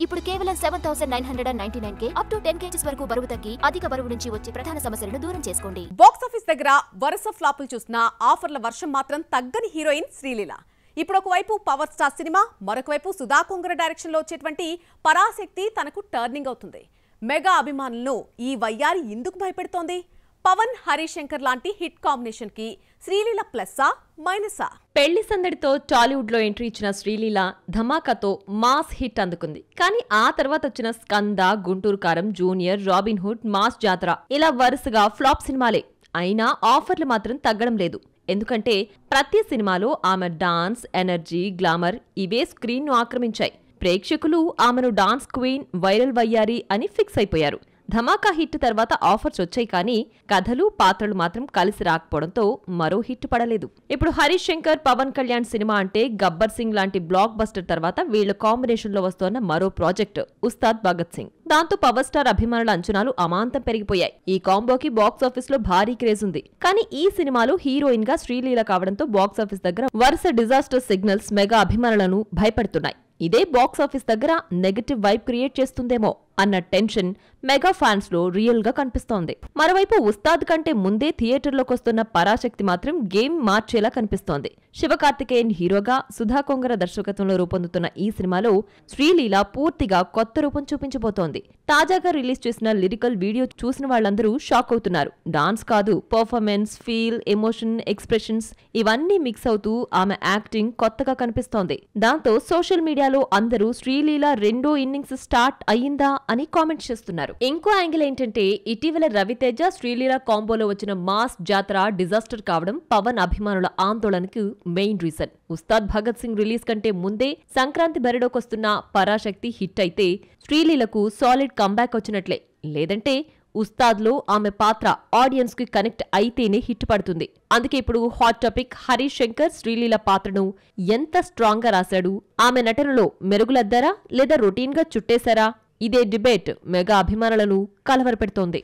ఇప్పుడు కేవలం 7999K up to 10 kgs వరకు బరువు తగ్గి అధిక బరువు నుంచి వచ్చే ప్రధాన సమస్యలను దూరం చేసుకోండి. బాక్స్ ఆఫీస్ దగ్గర వరుస ఫ్లాపులు చూసిన ఆఫర్ల వర్షం మాత్రం తగ్గని హీరోయిన్ శ్రీలీల. ఇప్పుడు ఒకవైపు పవర్ స్టార్ సినిమా, మరొక వైపు సుధా కొంగర డైరెక్షన్ లో వచ్చేటువంటి పరాశక్తి తనకు టర్నింగ్ అవుతుంది. మెగా అభిమానులను ఈ వయ్యారి ఎందుకు భయపెడుతోంది? పవన్ హరిశంకర్ లాంటి హిట్ కాంబినేషన్ కి శ్రీలీల ప్లస్సా మైనసా? పెళ్లి సందడితో టాలీవుడ్ లో ఎంట్రీ ఇచ్చిన శ్రీలీల ధమాకాతో మాస్ హిట్ అందుకుంది. కానీ ఆ తర్వాత వచ్చిన స్కంద, గుంటూరు కారం, జూనియర్, రాబిన్ హుడ్, మాస్ జాతర ఇలా వరుసగా ఫ్లాప్ సినిమాలే. అయినా ఆఫర్లు మాత్రం తగ్గడం లేదు. ఎందుకంటే ప్రతి సినిమాలో ఆమె డాన్స్, ఎనర్జీ, గ్లామర్ ఇవే స్క్రీన్ ను ఆక్రమించాయి. ప్రేక్షకులు ఆమెను డాన్స్ క్వీన్, వైరల్ వయ్యారి అని ఫిక్స్ అయిపోయారు. ధమాకా హిట్ తర్వాత ఆఫర్స్ వచ్చాయి కానీ కథలు, పాత్రలు మాత్రం కలిసి రాకపోవడంతో మరో హిట్ పడలేదు. ఇప్పుడు హరీష్ శంకర్, పవన్ కళ్యాణ్ సినిమా అంటే గబ్బర్ సింగ్ లాంటి బ్లాక్ బస్టర్ తర్వాత వీళ్ల కాంబినేషన్ లో వస్తోన్న మరో ప్రాజెక్ట్ ఉస్తాద్ భగత్ సింగ్. దాంతో పవర్ స్టార్ అభిమానుల అంచనాలు అమాంతం పెరిగిపోయాయి. ఈ కాంబోకి బాక్స్ ఆఫీస్ లో భారీ క్రేజ్ ఉంది. కానీ ఈ సినిమాలో హీరోయిన్ గా శ్రీలీల కావడంతో బాక్స్ ఆఫీస్ దగ్గర వరుస డిజాస్టర్ సిగ్నల్స్ మెగా అభిమానులను భయపడుతున్నాయి. ఇదే బాక్స్ ఆఫీస్ దగ్గర నెగటివ్ వైబ్ క్రియేట్ చేస్తుందేమో అన్న టెన్షన్ మెగా ఫ్యాన్స్ లో రియల్ గా కనిపిస్తోంది. మరోవైపు ఉస్తాద్ కంటే ముందే థియేటర్లోకి వస్తున్న పరాశక్తి మాత్రం గేమ్ మార్చేలా కనిపిస్తోంది. శివకార్తికేయన్ హీరోగా, సుధా కొంగర దర్శకత్వంలో రూపొందుతున్న ఈ సినిమాలో శ్రీలీల పూర్తిగా కొత్త రూపం చూపించబోతోంది. తాజాగా రిలీజ్ చేసిన లిరికల్ వీడియో చూసిన వాళ్లందరూ షాక్ అవుతున్నారు. డాన్స్ కాదు, పర్ఫార్మెన్స్, ఫీల్, ఎమోషన్, ఎక్స్ప్రెషన్స్ ఇవన్నీ మిక్స్ అవుతూ ఆమె యాక్టింగ్ కొత్తగా కనిపిస్తోంది. దాంతో సోషల్ మీడియాలో అందరూ శ్రీలీల రెండో ఇన్నింగ్స్ స్టార్ట్ అయ్యిందా అని కామెంట్స్ చేస్తున్నారు. ఇంకో యాంగిల్ ఏంటంటే ఇటీవల రవితేజ, శ్రీలీల కాంబోలో వచ్చిన మాస్ జాతర డిజాస్టర్ కావడం పవన్ అభిమానుల ఆందోళనకు main reason. Ustaad Bhagat Singh release కంటే ముందే సంక్రాంతి బరిలోకొస్తున్న పరాశక్తి హిట్ అయితే శ్రీలీలకు సాలిడ్ కంబ్యాక్ వచ్చినట్లే. లేదంటే ఉస్తాద్ లో ఆమె పాత్ర ఆడియన్స్ కి కనెక్ట్ అయితేనే హిట్ పడుతుంది. అందుకే ఇప్పుడు హాట్ టాపిక్ హరీష్ శంకర్ శ్రీలీల పాత్రను ఎంత స్ట్రాంగ్ గా రాశాడు? ఆమె నటనలో మెరుగులద్దారా లేదా రొటీన్ గా చుట్టేశారా? ఇదే డిబేట్ మెగా అభిమానులను కలవరపెడుతోంది.